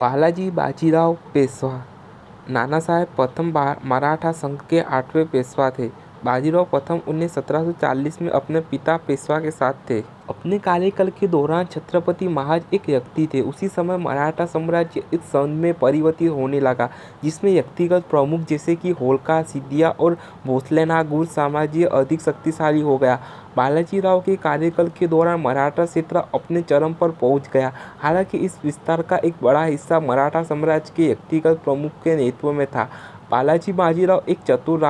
बालाजी बाजीराव पेशवा नानासाहेब प्रथम मराठा संघ के 8वें पेशवा थे। बाजीराव प्रथम 1740 में अपने पिता पेशवा के साथ थे। अपने कार्यकाल के दौरान छत्रपति महज एक व्यक्ति थे। उसी समय मराठा साम्राज्य एक संघ में परिवर्तित होने लगा, जिसमें व्यक्तिगत प्रमुख जैसे कि होळकर, सिंधिया और भोसले नागौर साम्राज्य अधिक शक्तिशाली हो गया। बालाजीराव के कार्यकाल के दौरान मराठा क्षेत्र अपने चरम पर पहुंच गया। हालांकि इस विस्तार का एक बड़ा हिस्सा मराठा साम्राज्य के व्यक्तिगत प्रमुख के नेतृत्व में था। बालाजी बाजीराव एक चतुर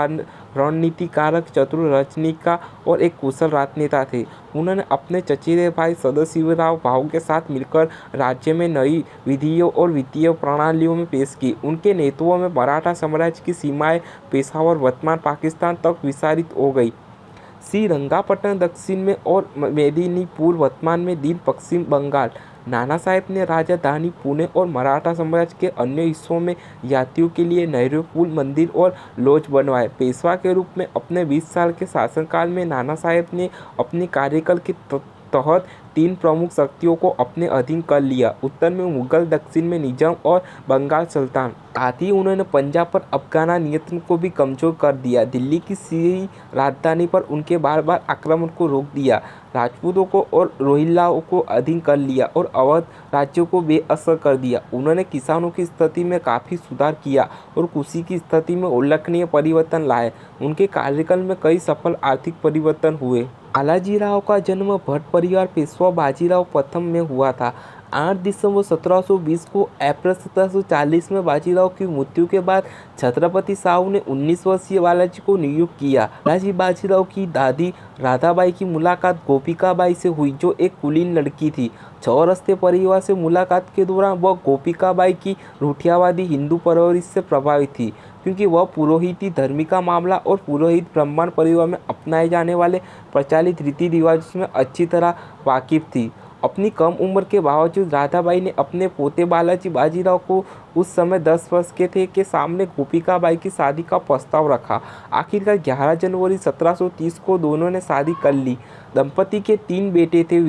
रणनीतिकारक, चतुर राजनीतिकार और एक कुशल राजनेता थे। उन्होंने अपने चचेरे भाई सदाशिवराव भाऊ के साथ मिलकर राज्य में नई विधियों और वित्तीय प्रणालियों में पेश की। उनके नेतृत्व में मराठा साम्राज्य की सीमाएं पेशावर वर्तमान पाकिस्तान तक विस्तारित हो गई। श्रीरंगपट्टनम दक्षिण में और मेदिनीपुर वर्तमान में दिन पश्चिम बंगाल। नाना साहेब ने राजधानी पुणे और मराठा साम्राज्य के अन्य हिस्सों में यात्रियों के लिए नहरें, पुल, मंदिर और लॉज बनवाए। पेशवा के रूप में अपने 20 साल के शासनकाल में नाना साहेब ने अपने कार्यकाल के तहत 3 प्रमुख शक्तियों को अपने अधीन कर लिया। उत्तर में मुगल, दक्षिण में निजाम और बंगाल सुल्तान। साथ ही उन्होंने पंजाब पर अफगाना नियंत्रण को भी कमजोर कर दिया। दिल्ली की सी राजधानी पर उनके बार बार आक्रमण को रोक दिया। राजपूतों को और रोहिल्लाओं को अधीन कर लिया और अवध राज्यों को बेअसर कर दिया। उन्होंने किसानों की स्थिति में काफ़ी सुधार किया और कृषि की स्थिति में उल्लेखनीय परिवर्तन लाए। उनके कार्यकाल में कई सफल आर्थिक परिवर्तन हुए। बालाजीराव का जन्म भट्ट परिवार पेशवा बाजीराव प्रथम में हुआ था। 8 दिसंबर 1720 को अप्रैल 1740 में बाजीराव की मृत्यु के बाद छत्रपति साहू ने 19 वर्षीय बालाजी को नियुक्त किया। बालाजी बाजीराव की दादी राधाबाई की मुलाकात गोपिकाबाई से हुई, जो एक कुलीन लड़की थी। चौरस्ते परिवार से मुलाकात के दौरान वह गोपिकाबाई की रूढ़िवादी हिंदू परवरिश से प्रभावित थी, क्योंकि वह पुरोहिती धर्म का मामला और पुरोहित ब्राह्मण परिवार में अपनाए जाने वाले प्रचलित रीति रिवाजों में अच्छी तरह वाकिफ थी। अपनी कम उम्र के बावजूद राधाबाई ने अपने पोते बालाजी बाजीराव को उस समय 10 वर्ष के थे के सामने गोपिकाबाई की शादी का प्रस्ताव रखा। आखिरकार 11 जनवरी 1730 को दोनों ने शादी कर ली। दंपति के 3 बेटे थे।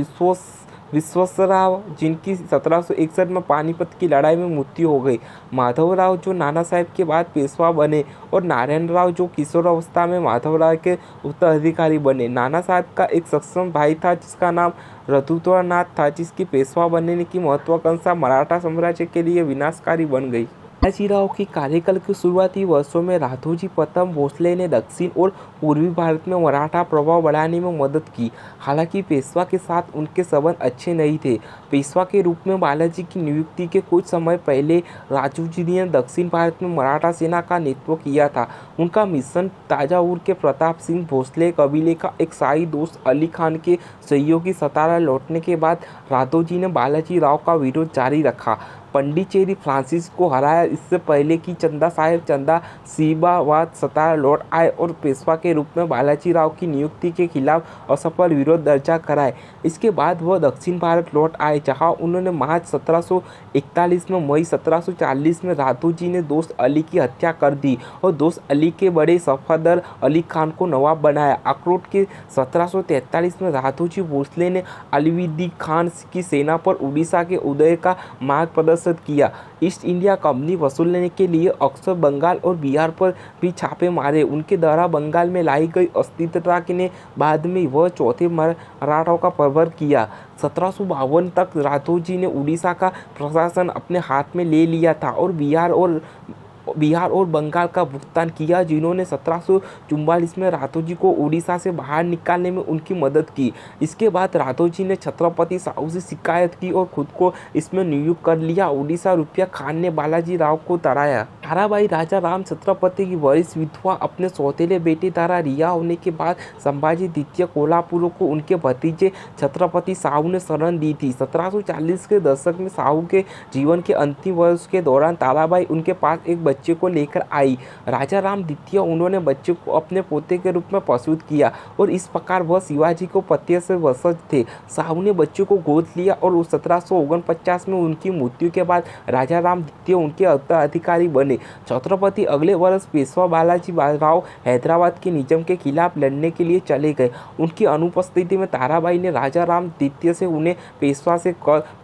विश्वेश्वरराव, जिनकी 1761 में पानीपत की लड़ाई में मृत्यु हो गई, माधवराव जो नाना साहेब के बाद पेशवा बने, और नारायणराव जो किशोरावस्था में माधवराव के उत्तराधिकारी बने। नाना साहेब का एक सक्षम भाई था जिसका नाम रघुवंशनाथ था, जिसकी पेशवा बनने की महत्वाकांक्षा मराठा साम्राज्य के लिए विनाशकारी बन गई। बालाजीराव के कार्यकाल के शुरुआती वर्षों में राघोजी प्रताप भोसले ने दक्षिण और पूर्वी भारत में मराठा प्रभाव बढ़ाने में मदद की। हालांकि पेशवा के साथ उनके संबंध अच्छे नहीं थे। पेशवा के रूप में बालाजी की नियुक्ति के कुछ समय पहले राघोजी ने दक्षिण भारत में मराठा सेना का नेतृत्व किया था। उनका मिशन ताजापुर के प्रताप सिंह भोसले कबीले का एक शाही दोस्त अली खान के सहयोगी सतारा लौटने के बाद राघोजी ने बालाजी राव का विरोध जारी रखा। पंडिचेरी फ्रांसिस को हराया, इससे पहले कि चंदा साहेब चंदा सीबावाद सतारा लौट आए और पेशवा के रूप में बालाजी राव की नियुक्ति के खिलाफ असफल विरोध दर्ज कराए। इसके बाद वह दक्षिण भारत लौट आए, जहां उन्होंने मार्च 1741 में मई 1740 में राघोजी ने दोस्त अली की हत्या कर दी और दोस्त अली के बड़े सफदर अली खान को नवाब बनाया। अखरोट के 1743 में राघोजी भोसले ने अलाउद्दीन खान की सेना पर उड़ीसा के उदय का मार्ग प्रदर्शित किया। ईस्ट इंडिया कंपनी वसूलने के लिए अक्सर बंगाल और बिहार पर भी छापे मारे। उनके द्वारा बंगाल में लाई गई अस्थिरता ने बाद में वह चौथे मराठों का प्रवर किया। 1752 तक राघोजी ने उड़ीसा का प्रशासन अपने हाथ में ले लिया था और बिहार और बंगाल का भुगतान किया, जिन्होंने 1744 में राघोजी को उड़ीसा से बाहर निकालने में उनकी मदद की। इसके बाद राघोजी ने छत्रपति साहू से शिकायत की और खुद को इसमें नियुक्त कर लिया। उड़ीसा रुपया खान ने बालाजी राव को तराया। ताराबाई राजा राम छत्रपति की वरिष्ठ विधवा अपने सौतेले बेटे द्वारा रिहा होने के बाद संभाजी द्वितीय कोल्हापुर को उनके भतीजे छत्रपति साहू ने शरण दी थी। 1740 के दशक में साहू के जीवन के अंतिम वर्ष के दौरान ताराबाई उनके पास एक बच्चे को लेकर आई। राजा राम द्वितीय उन्होंने बच्चे को अपने पोते के रूप में प्रसूत किया और इस प्रकार वह शिवाजी को पति से वंशज थे। साहू ने बच्चे को गोद लिया और 1749 में उनकी मृत्यु के बाद राजा राम द्वितीय उनके उत्तराधिकारी बने। छत्रपति अगले वर्ष पेशवा बालाजी राव हैदराबाद के निजाम के खिलाफ लड़ने के लिए चले गए। उनकी अनुपस्थिति में ताराबाई ने राजा राम द्वितीय से उन्हें पेशवा से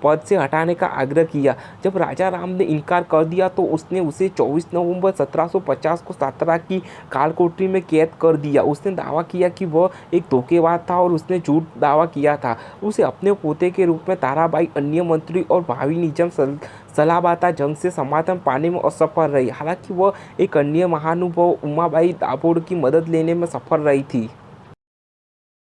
पद से हटाने का आग्रह किया। जब राजा राम ने इनकार कर दिया तो उसने उसे 24 नवंबर 1750 को सातारा की कालकोठरी में कैद कर दिया। उसने दावा किया कि वह एक धोखेबाज था और उसने झूठ दावा किया था। उसे अपने पोते के रूप में ताराबाई, अन्य मंत्री और भावी निजाम सलाबाता जंग से समाधान पाने में असफल रही। हालांकि वह एक अन्य महानुभाव उमाबाई दाभोड़ की मदद लेने में सफल रही थी।